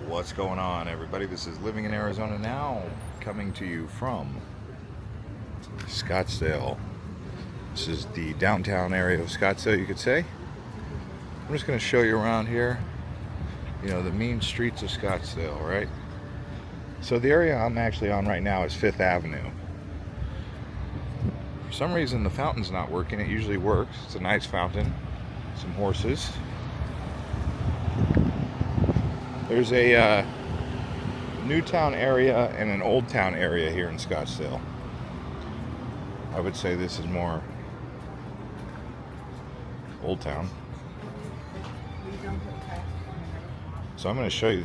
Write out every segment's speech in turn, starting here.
What's going on, everybody? This is Living in Arizona Now, coming to you from Scottsdale. This is the downtown area of Scottsdale, you could say. I'm just going to show you around here, you know, the mean streets of Scottsdale, right? So the area I'm actually on right now is 5th Avenue. For some reason the fountain's not working. It usually works. It's a nice fountain, some horses. There's a new town area and an old town area here in Scottsdale. I would say this is more old town. So I'm going to show you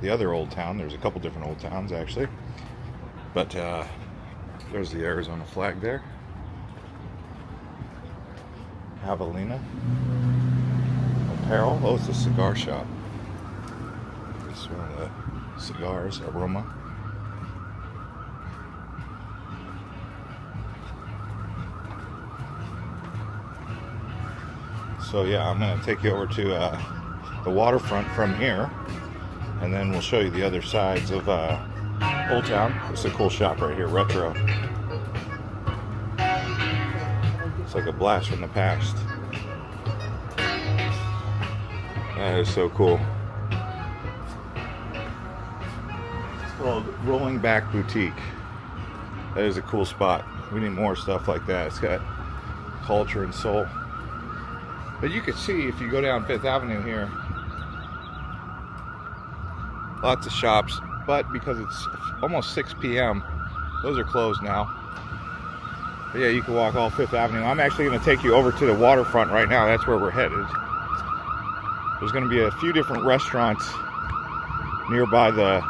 the other old town. There's a couple different old towns actually, but there's the Arizona flag there. Javelina Apparel. Oh, it's a cigar shop. It's one of the cigars, Aroma. So yeah, I'm going to take you over to the waterfront from here, and then we'll show you the other sides of Old Town. It's a cool shop right here, retro. It's like a blast from the past. That is so cool. Called Rolling Back Boutique. That is a cool spot. We need more stuff like that. It's got culture and soul. But you can see if you go down 5th Avenue here, lots of shops, but because it's almost 6 p.m., those are closed now. But yeah, you can walk all 5th Avenue. I'm actually going to take you over to the waterfront right now. That's where we're headed. There's going to be a few different restaurants nearby the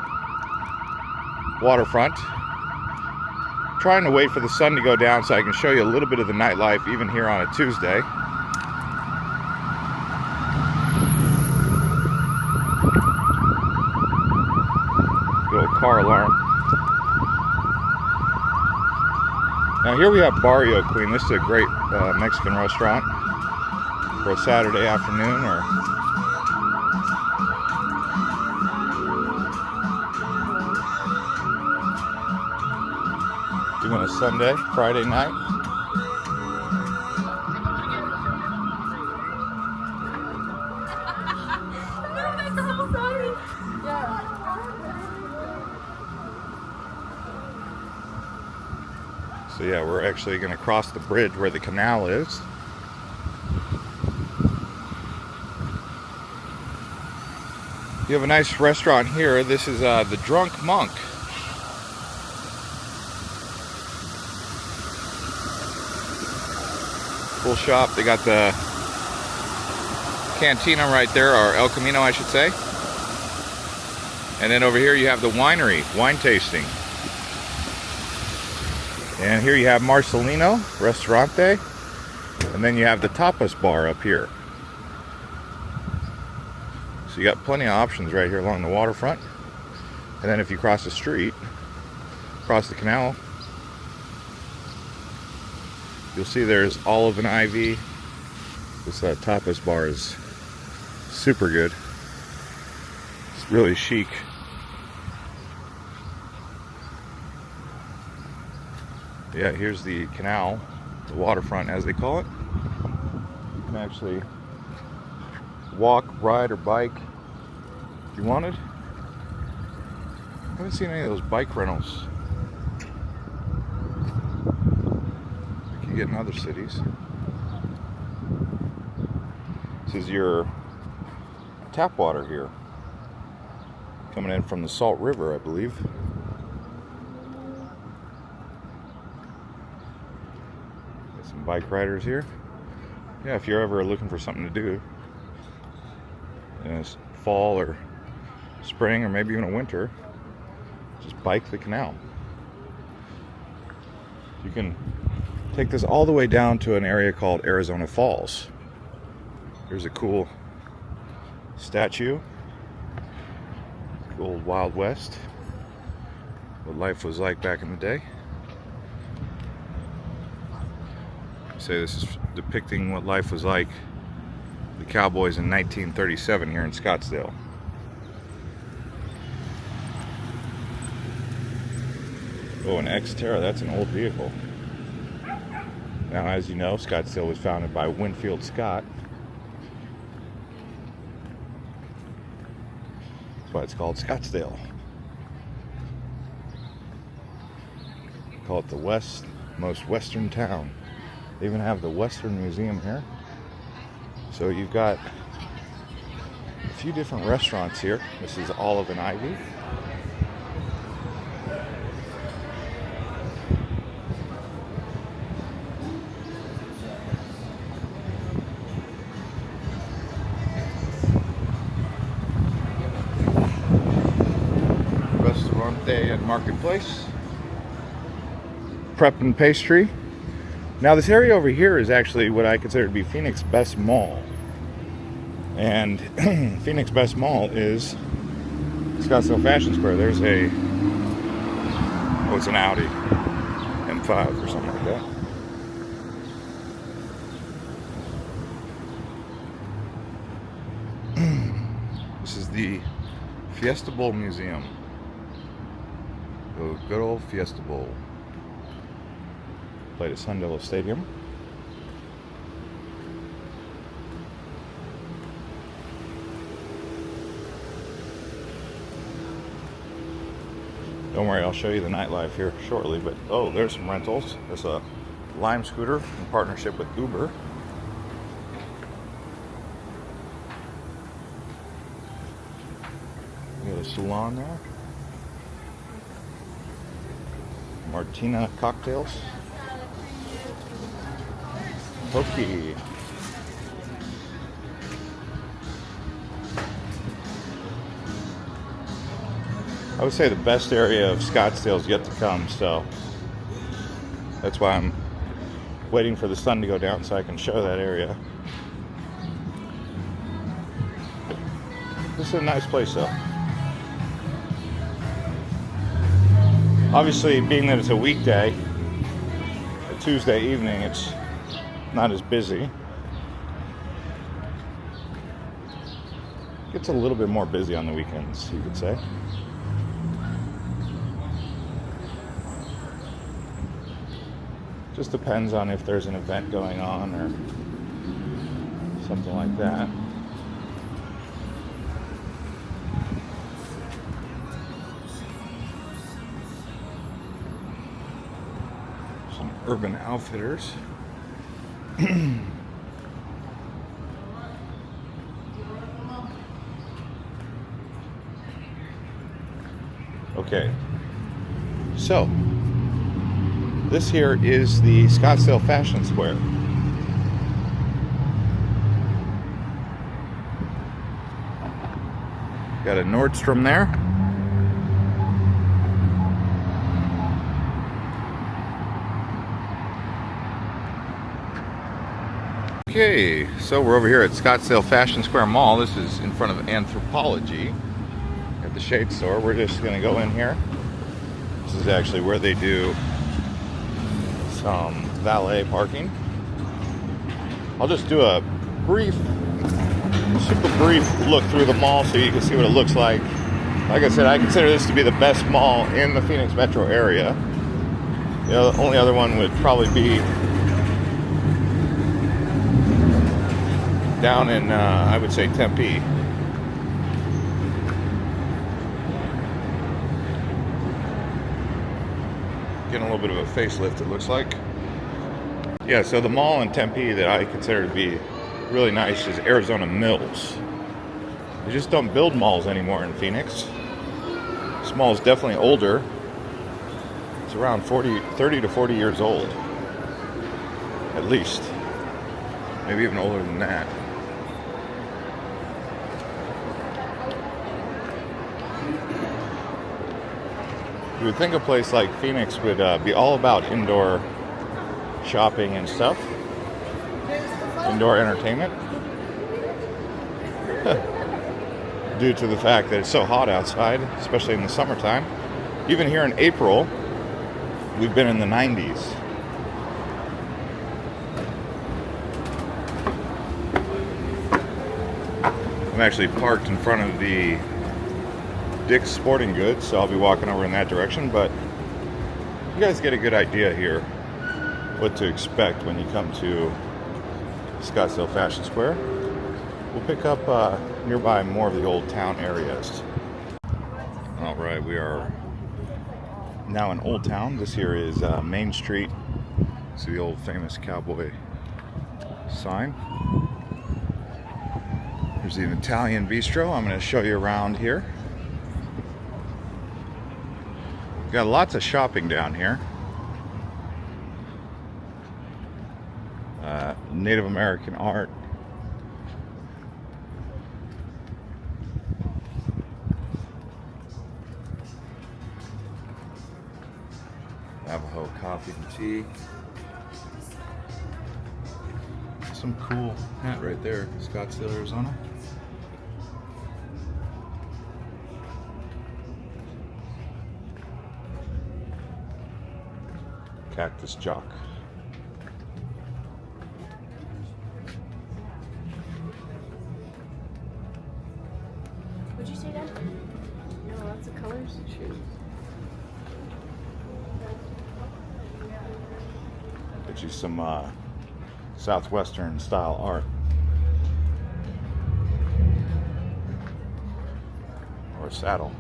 waterfront. Trying to wait for the sun to go down so I can show you a little bit of the nightlife even here on a Tuesday. Little car alarm. Now here we have Barrio Queen. This is a great Mexican restaurant for a Saturday afternoon or even a Sunday, Friday night. So yeah, we're actually going to cross the bridge where the canal is. You have a nice restaurant here. This is the Drunk Monk. Cool shop. They got the cantina right there, or El Camino I should say. And then over here you have the winery, wine tasting. And here you have Marcelino Restaurante. And then you have the tapas bar up here. So you got plenty of options right here along the waterfront. And then if you cross the street, across the canal, you'll see there's Olive and Ivy. This tapas bar is super good. It's really chic. Yeah, here's the canal, the waterfront as they call it. You can actually walk, ride, or bike if you wanted. I haven't seen any of those bike rentals like you get in other cities. This is your tap water here, coming in from the Salt River, I believe. Some bike riders here. Yeah, if you're ever looking for something to do in a fall or spring or maybe even a winter, just bike the canal. You can take this all the way down to an area called Arizona Falls. Here's a cool statue, cool Wild West, what life was like back in the day. Say this is depicting what life was like, the cowboys in 1937 here in Scottsdale. Oh, an Xterra, that's an old vehicle. Now, as you know, Scottsdale was founded by Winfield Scott. That's why it's called Scottsdale. Call it the most western town. They even have the Western Museum here. So you've got a few different restaurants here. This is Olive and Ivy. Restaurante and Marketplace. Prep and Pastry. Now this area over here is actually what I consider to be Phoenix's best mall. And Phoenix's best mall is Scottsdale Fashion Square. There's it's an Audi M5 or something like that. This is the Fiesta Bowl Museum. The good old Fiesta Bowl. Played at Sun Devil Stadium. Don't worry, I'll show you the nightlife here shortly, but oh, there's some rentals. There's a Lime scooter in partnership with Uber. We got a salon there. Martina cocktails. Okay. I would say the best area of Scottsdale is yet to come, so that's why I'm waiting for the sun to go down so I can show that area. This is a nice place though. Obviously, being that it's a weekday, a Tuesday evening, it's not as busy. Gets a little bit more busy on the weekends, you could say. Just depends on if there's an event going on or something like that. Some Urban Outfitters. Okay, so this here is the Scottsdale Fashion Square. Got a Nordstrom there. Okay, so we're over here at Scottsdale Fashion Square Mall. This is in front of Anthropology at the Shade Store. We're just going to go in here. This is actually where they do some valet parking. I'll just do a super brief look through the mall so you can see what it looks like. Like I said, I consider this to be the best mall in the Phoenix metro area. You know, the only other one would probably be down in, I would say, Tempe. Getting a little bit of a facelift, it looks like. Yeah, so the mall in Tempe that I consider to be really nice is Arizona Mills. They just don't build malls anymore in Phoenix. This mall is definitely older. It's around 30 to 40 years old. At least. Maybe even older than that. You would think a place like Phoenix would be all about indoor shopping and stuff. Indoor entertainment. Due to the fact that it's so hot outside, especially in the summertime. Even here in April, we've been in the 90s. I'm actually parked in front of the Dick's Sporting Goods, so I'll be walking over in that direction, but You guys get a good idea here what to expect when you come to Scottsdale Fashion Square. We'll pick up nearby more of the old town areas. All right, we are now in Old Town. This here is Main Street. See the old famous cowboy sign. There's an Italian bistro. I'm going to show you around here. Got lots of shopping down here. Native American art. Navajo coffee and tea. Some cool hat right there, Scottsdale, Arizona. Cactus Jock. Would you say that? No, lots of colors. Shoot. Get you some Southwestern style art. Or a saddle.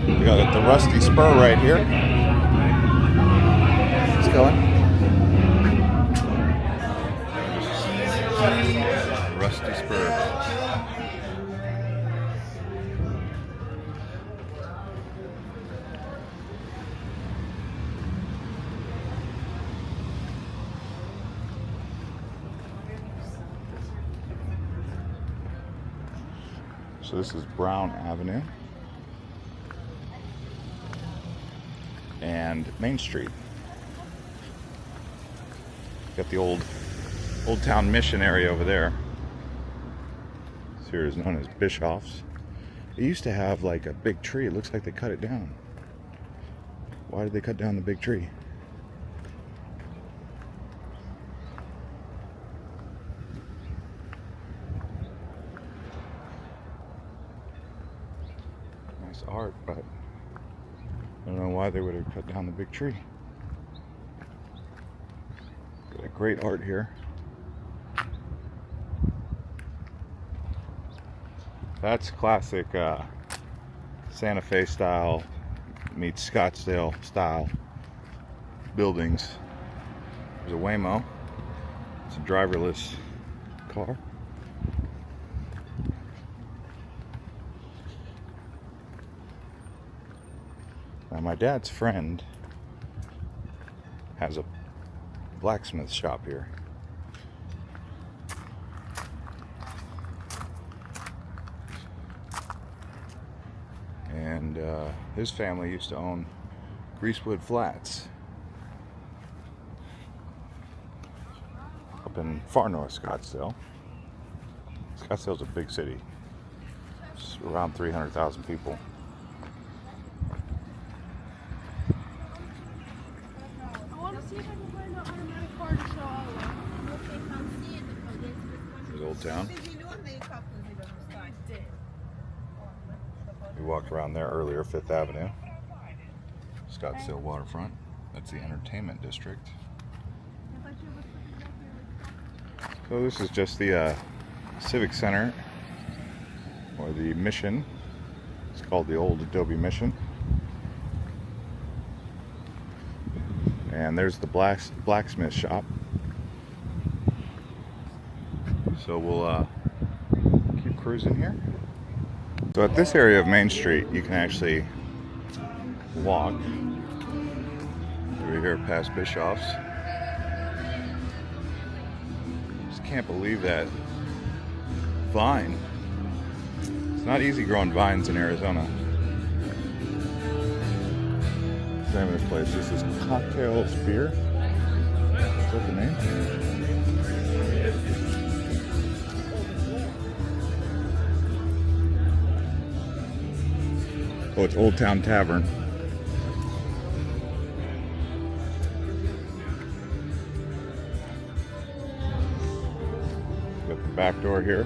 We got the Rusty Spur right here. It's going. Rusty Spur. So this is Brown Avenue and Main Street. Got the old Town Mission area over there. This here is known as Bischoff's. It used to have like a big tree. It looks like they cut it down. Why did they cut down the big tree? Nice art, but I don't know why they would have cut down the big tree. Got a great art here. That's classic Santa Fe style meets Scottsdale style buildings. There's a Waymo. It's a driverless car. Now my dad's friend has a blacksmith shop here. And his family used to own Greasewood Flats up in far north Scottsdale. Scottsdale's a big city. It's around 300,000 people. There's Old Town. We walked around there earlier, 5th Avenue. Scottsdale Waterfront. That's the entertainment district. So this is just the Civic Center, or the Mission. It's called the old Adobe Mission. And there's the blacksmith shop. So we'll keep cruising here. So at this area of Main Street, you can actually walk over here past Bischoff's. Just can't believe that vine. It's not easy growing vines in Arizona. What's the name of this place? This is Cocktail Spear. Is that the name? Oh, it's Old Town Tavern. back door here.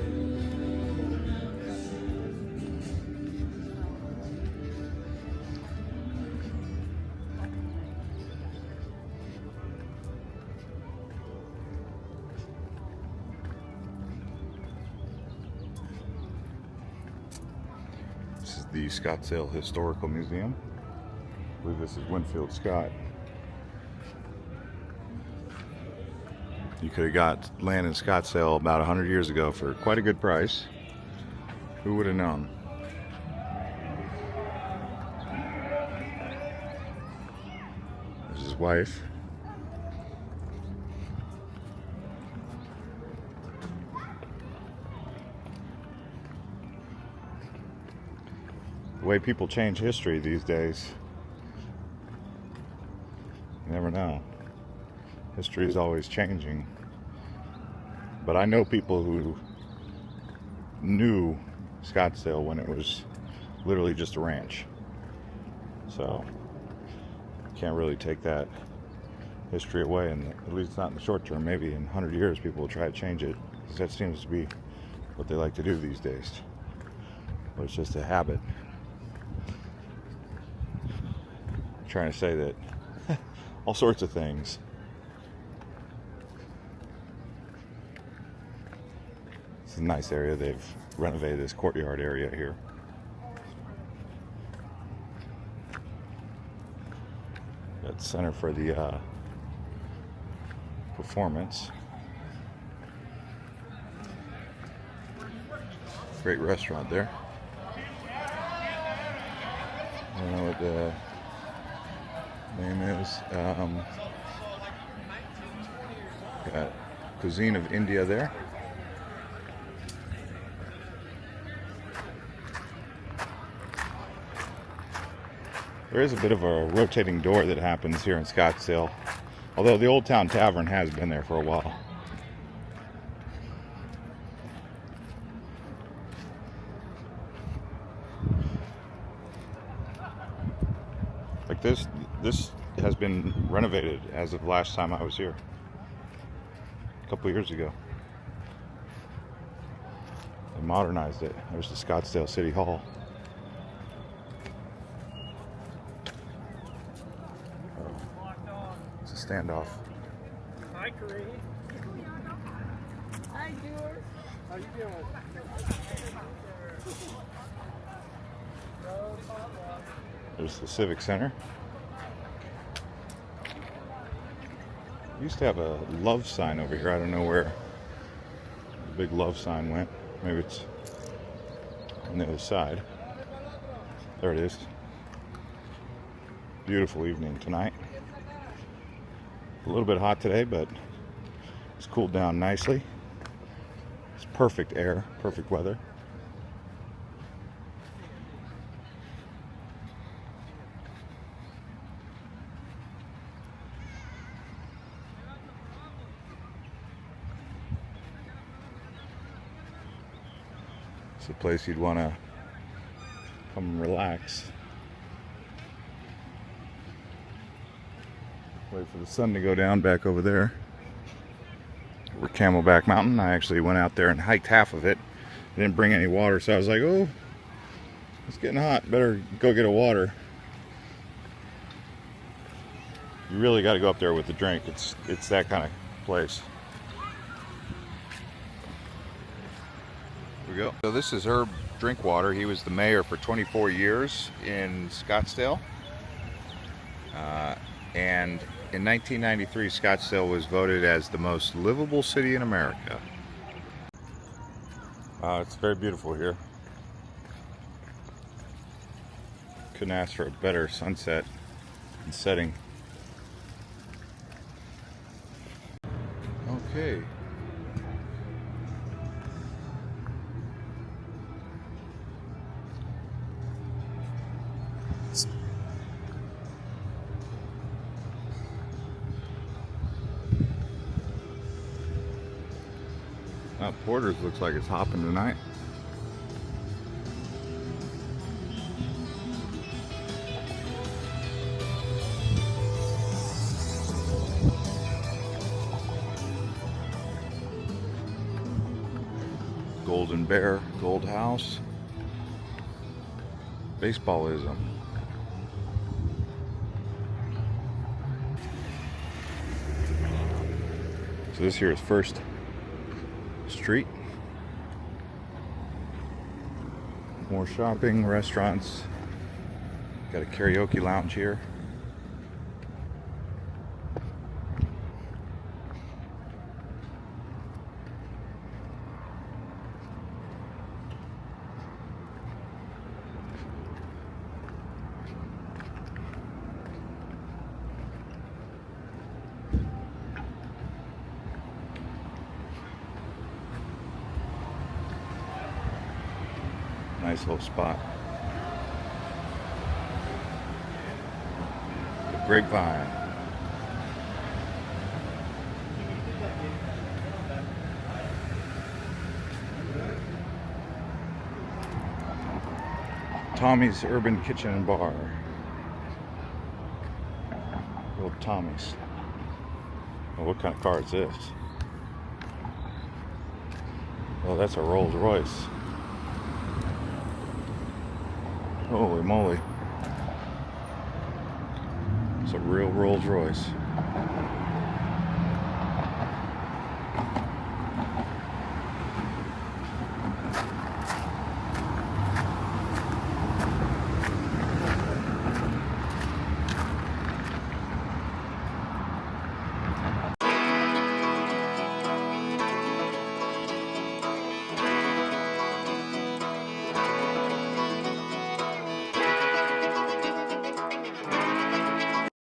This is the Scottsdale Historical Museum. I believe this is Winfield Scott. You could have got land in Scottsdale about 100 years ago for quite a good price. Who would have known? There's his wife. The way people change history these days, you never know. History is always changing. But I know people who knew Scottsdale when it was literally just a ranch. So can't really take that history away, and at least not in the short term. Maybe in 100 years people will try to change it, because that seems to be what they like to do these days. But it's just a habit. I'm trying to say that all sorts of things. It's a nice area. They've renovated this courtyard area here. Got center for the performance. Great restaurant there. I don't know what the name is. Got Cuisine of India there. There is a bit of a rotating door that happens here in Scottsdale, although the Old Town Tavern has been there for a while. Like this has been renovated as of last time I was here, a couple years ago. They modernized it. There's the Scottsdale City Hall. It's a standoff. Hi, Kareem. Hi, George. How you doing? There's the Civic Center. We used to have a love sign over here. I don't know where the big love sign went. Maybe it's on the other side. There it is. Beautiful evening tonight. A little bit hot today, but it's cooled down nicely. It's perfect air, perfect weather. It's a place you'd want to come relax. Wait for the sun to go down back over there. We're Camelback Mountain. I actually went out there and hiked half of it. I didn't bring any water, so I was like, oh, it's getting hot. Better go get a water. You really got to go up there with the drink. It's that kind of place. Here we go. So this is Herb Drinkwater. He was the mayor for 24 years in Scottsdale. And in 1993, Scottsdale was voted as the most livable city in America. It's very beautiful here. Couldn't ask for a better sunset and setting. Okay. Porter's looks like it's hopping tonight. Golden Bear, Gold House, Baseballism. So this here is First Street. More shopping, restaurants. Got a karaoke lounge here. Nice little spot. The Grapevine. Tommy's Urban Kitchen and Bar. Little Tommy's. Oh, what kind of car is this? Oh, that's a Rolls Royce. Holy moly. It's a real Rolls Royce.